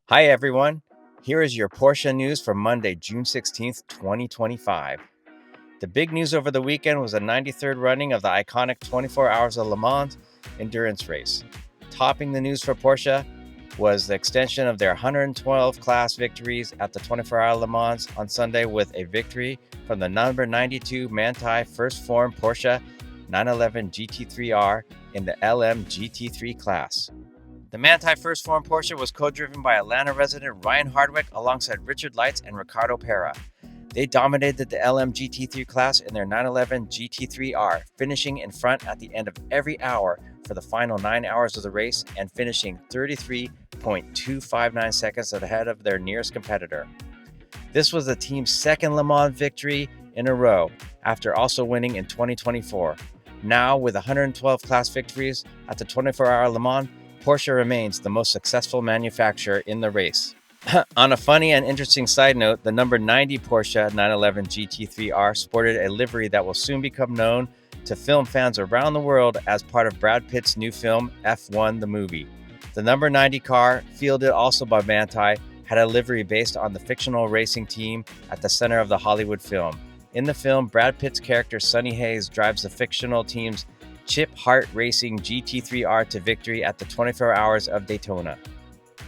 Hi everyone, here is your Porsche news for Monday, June 16th, 2025. The big news over the weekend was the 93rd running of the iconic 24 Hours of Le Mans endurance race. Topping the news for Porsche was the extension of their 112 class victories at the 24 Hour Le Mans on Sunday with a victory from the number 92 Manthey First Form Porsche 911 GT3R in the LM GT3 class. The Manthey First Form Porsche was co-driven by Atlanta resident Ryan Hardwick alongside Richard Lights and Ricardo Pera. They dominated the LM GT3 class in their 911 GT3R, finishing in front at the end of every hour for the final 9 hours of the race and finishing 33.259 seconds ahead of their nearest competitor. This was the team's second Le Mans victory in a row after also winning in 2024. Now, with 112 class victories at the 24-hour Le Mans, Porsche remains the most successful manufacturer in the race. On a funny and interesting side note, the number 90 Porsche 911 GT3R sported a livery that will soon become known to film fans around the world as part of Brad Pitt's new film, F1 the Movie. The number 90 car, fielded also by Manthey, had a livery based on the fictional racing team at the center of the Hollywood film. In the film, Brad Pitt's character Sonny Hayes drives the fictional team's Chip Hart Racing GT3R to victory at the 24 Hours of Daytona.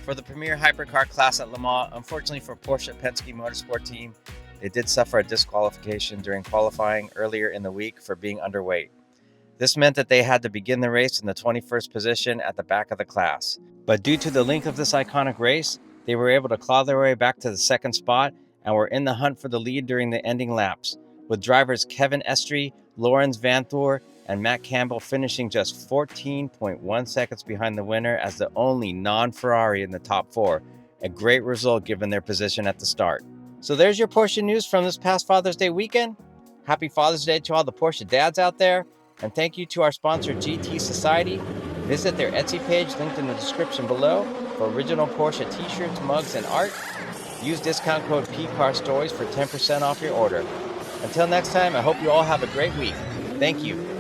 For the premier hypercar class at Le Mans, unfortunately for Porsche Penske Motorsport team, they did suffer a disqualification during qualifying earlier in the week for being underweight. This meant that they had to begin the race in the 21st position at the back of the class. But due to the length of this iconic race, they were able to claw their way back to the second spot and were in the hunt for the lead during the ending laps, with drivers Kevin Estre, Lawrence Vanthoor, and Matt Campbell finishing just 14.1 seconds behind the winner as the only non-Ferrari in the top four, a great result given their position at the start. So there's your Porsche news from this past Father's Day weekend. Happy Father's Day to all the Porsche dads out there, and thank you to our sponsor GT Society. Visit their Etsy page linked in the description below for original Porsche t-shirts, mugs, and art. Use discount code PCARSTORIES for 10% off your order. Until next time, I hope you all have a great week. Thank you.